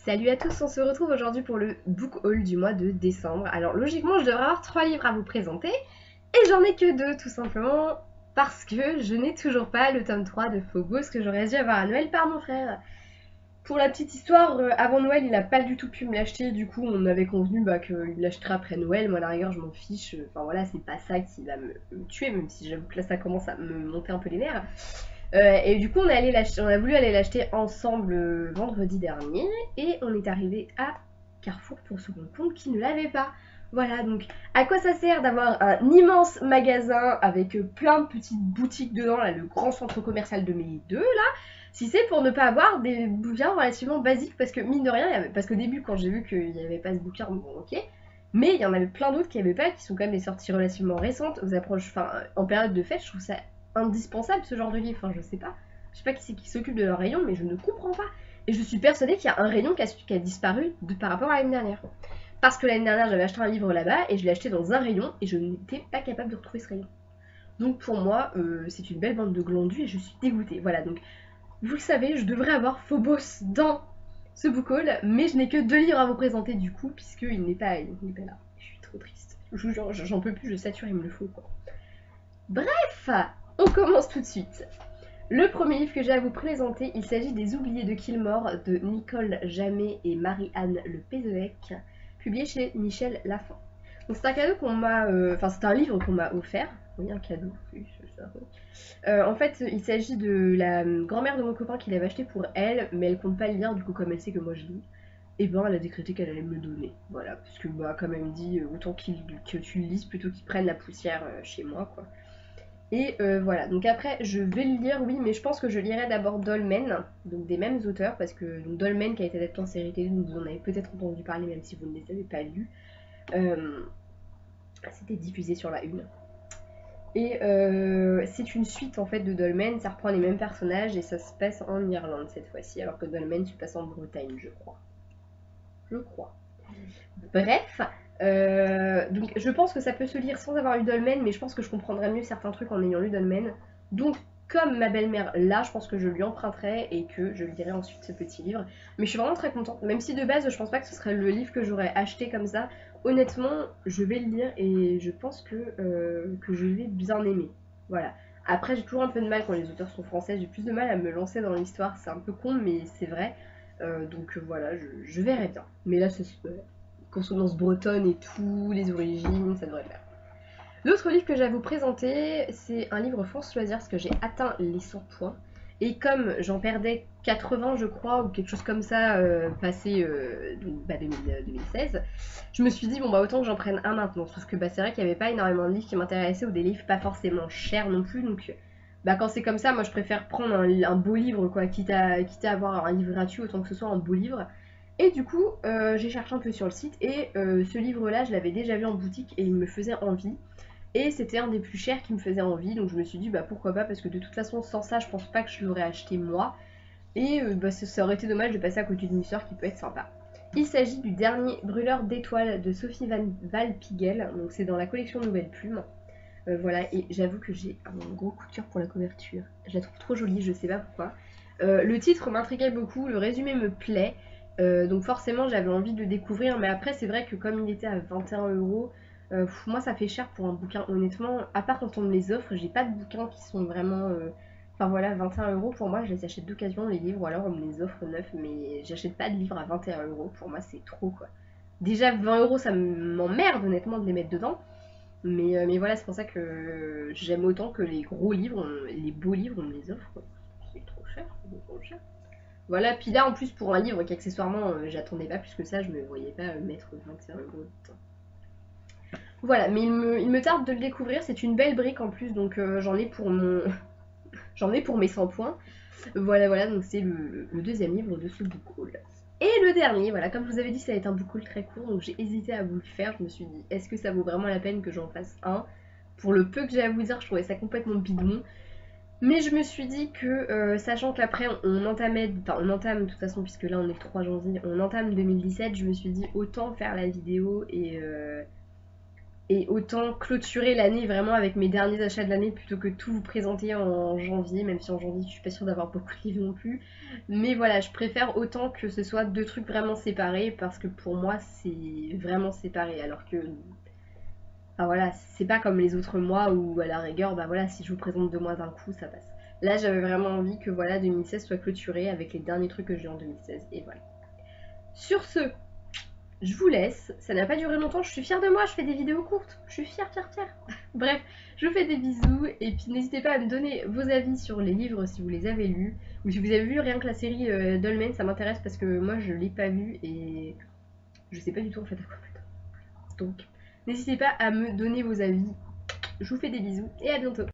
Salut à tous, on se retrouve aujourd'hui pour le book haul du mois de décembre. Alors logiquement je devrais avoir 3 livres à vous présenter et j'en ai que 2 tout simplement parce que je n'ai toujours pas le tome 3 de Phobos que j'aurais dû avoir à Noël par mon frère. Pour la petite histoire, avant Noël il a pas du tout pu me l'acheter, du coup on avait convenu qu'il l'achèterait après Noël, moi à la rigueur je m'en fiche, enfin voilà c'est pas ça qui va me tuer même si j'avoue que là ça commence à me monter un peu les nerfs. Et du coup, on a voulu aller l'acheter ensemble vendredi dernier. Et on est arrivé à Carrefour pour se rendre compte qu'ils ne l'avaient pas. Voilà, donc à quoi ça sert d'avoir un immense magasin avec plein de petites boutiques dedans, là, le grand centre commercial de mes deux, là, si c'est pour ne pas avoir des bouquins relativement basiques, parce que mine de rien, parce qu'au début, quand j'ai vu qu'il n'y avait pas ce bouquin, bon, ok, mais il y en avait plein d'autres qui n'y avaient pas, qui sont quand même des sorties relativement récentes, aux approches, enfin, en période de fête, je trouve ça indispensable ce genre de livre. Enfin, je sais pas. Je sais pas qui c'est qui s'occupe de leur rayon, mais je ne comprends pas. Et je suis persuadée qu'il y a un rayon qui a disparu par rapport à l'année dernière. Parce que l'année dernière, j'avais acheté un livre là-bas et je l'ai acheté dans un rayon et je n'étais pas capable de retrouver ce rayon. Donc pour moi, c'est une belle bande de glandus et je suis dégoûtée. Voilà, donc vous le savez, je devrais avoir Phobos dans ce book haul, mais je n'ai que 2 livres à vous présenter du coup, puisqu'il n'est pas, là. Je suis trop triste. Je vous jure, j'en peux plus, je sature, il me le faut quoi. Bref, on commence tout de suite. Le premier livre que j'ai à vous présenter, il s'agit des Oubliés de Kilmore de Nicole Jamet et Marie-Anne Le Pézec, publié chez Michel Lafon. Donc c'est un cadeau qu'on m'a, enfin c'est un livre qu'on m'a offert. Oui, un cadeau. Oui, c'est ça. En fait, il s'agit de la grand-mère de mon copain qui l'avait acheté pour elle, mais elle compte pas le lire du coup comme elle sait que moi je lis. Et ben elle a décrété qu'elle allait me le donner. Voilà, parce que bah comme elle me dit, autant que tu le lises plutôt qu'il prenne la poussière chez moi quoi. Et voilà, donc après je vais le lire, oui, mais je pense que je lirai d'abord Dolmen, donc des mêmes auteurs, parce que donc, Dolmen qui a été adapté en série télé, vous en avez peut-être entendu parler même si vous ne les avez pas lus. Euh, C'était diffusé sur la une. Et c'est une suite en fait de Dolmen, ça reprend les mêmes personnages et ça se passe en Irlande cette fois-ci, alors que Dolmen se passe en Bretagne, je crois. Je crois. Bref, donc je pense que ça peut se lire sans avoir lu Dolmen, mais je pense que je comprendrais mieux certains trucs en ayant lu Dolmen. Donc, comme ma belle-mère là, je pense que je lui emprunterai et que je lirai ensuite ce petit livre. Mais je suis vraiment très contente, même si de base je pense pas que ce serait le livre que j'aurais acheté comme ça. Honnêtement, je vais le lire et je pense que je vais bien aimer. Voilà. Après, j'ai toujours un peu de mal quand les auteurs sont français, j'ai plus de mal à me lancer dans l'histoire, c'est un peu con, mais c'est vrai. Donc voilà, je verrai bien. Mais là, c'est consonance bretonne et tout, les origines, ça devrait le faire. L'autre livre que j'ai à vous présenter, c'est un livre France Loisirs parce que j'ai atteint les 100 points. Et comme j'en perdais 80, je crois, ou quelque chose comme ça, passé 2016, je me suis dit, bon, bah autant que j'en prenne un maintenant. Sauf que bah, c'est vrai qu'il n'y avait pas énormément de livres qui m'intéressaient ou des livres pas forcément chers non plus. Donc, bah, quand c'est comme ça, moi je préfère prendre un beau livre, quoi, quitte à avoir un livre gratuit, autant que ce soit un beau livre. Et du coup, j'ai cherché un peu sur le site et ce livre-là, je l'avais déjà vu en boutique et il me faisait envie. Et c'était un des plus chers qui me faisait envie, donc je me suis dit bah pourquoi pas, parce que de toute façon sans ça je pense pas que je l'aurais acheté moi. Et bah, ça aurait été dommage de passer à côté d'une histoire qui peut être sympa. Il s'agit du dernier brûleur d'étoiles de Sophie Van Valpigel, donc c'est dans la collection Nouvelle Plume. Voilà, et j'avoue que j'ai un gros coup de cœur pour la couverture. Je la trouve trop jolie, je sais pas pourquoi. Le titre m'intriguait beaucoup, le résumé me plaît, donc forcément j'avais envie de le découvrir, mais après c'est vrai que comme il était à 21 €, moi ça fait cher pour un bouquin, honnêtement, à part quand on me les offre, j'ai pas de bouquins qui sont vraiment... Enfin voilà, 21 € pour moi, je les achète d'occasion les livres, ou alors on me les offre neufs, mais j'achète pas de livres à 21 €, pour moi c'est trop quoi. Déjà 20 € ça m'emmerde honnêtement de les mettre dedans, mais voilà, c'est pour ça que j'aime autant que les gros livres, les beaux livres, on me les offre. C'est trop cher, c'est trop cher. Voilà, puis là en plus pour un livre qu'accessoirement j'attendais pas plus que ça, je me voyais pas mettre 21 € dedans. Voilà, mais il me tarde de le découvrir, c'est une belle brique en plus, donc j'en ai pour mon... j'en ai pour mes 100 points. Voilà, voilà, donc c'est le deuxième livre de ce book haul. Et le dernier, voilà, comme je vous avais dit, ça va être un book haul très court, donc j'ai hésité à vous le faire. Je me suis dit, est-ce que ça vaut vraiment la peine que j'en fasse un? Pour le peu que j'ai à vous dire, je trouvais ça complètement bidon. Mais je me suis dit que, sachant qu'après on entamait, enfin on entame de toute façon, puisque là on est le 3 janvier, on entame 2017, je me suis dit autant faire la vidéo Et autant clôturer l'année vraiment avec mes derniers achats de l'année plutôt que tout vous présenter en janvier, même si en janvier je suis pas sûre d'avoir beaucoup de livres non plus. Mais voilà, je préfère autant que ce soit deux trucs vraiment séparés parce que pour moi c'est vraiment séparé. Alors que, enfin voilà, c'est pas comme les autres mois où à la rigueur, bah voilà, si je vous présente 2 mois d'un coup, ça passe. Là j'avais vraiment envie que voilà 2016 soit clôturé avec les derniers trucs que j'ai en 2016 et voilà. Sur ce, je vous laisse, ça n'a pas duré longtemps, je suis fière de moi, je fais des vidéos courtes, je suis fière, fière, fière. Bref, je vous fais des bisous et puis n'hésitez pas à me donner vos avis sur les livres si vous les avez lus ou si vous avez vu rien que la série Dolmen, ça m'intéresse parce que moi je l'ai pas vue et je sais pas du tout en fait à quoi m'attendre. Donc n'hésitez pas à me donner vos avis, je vous fais des bisous et à bientôt.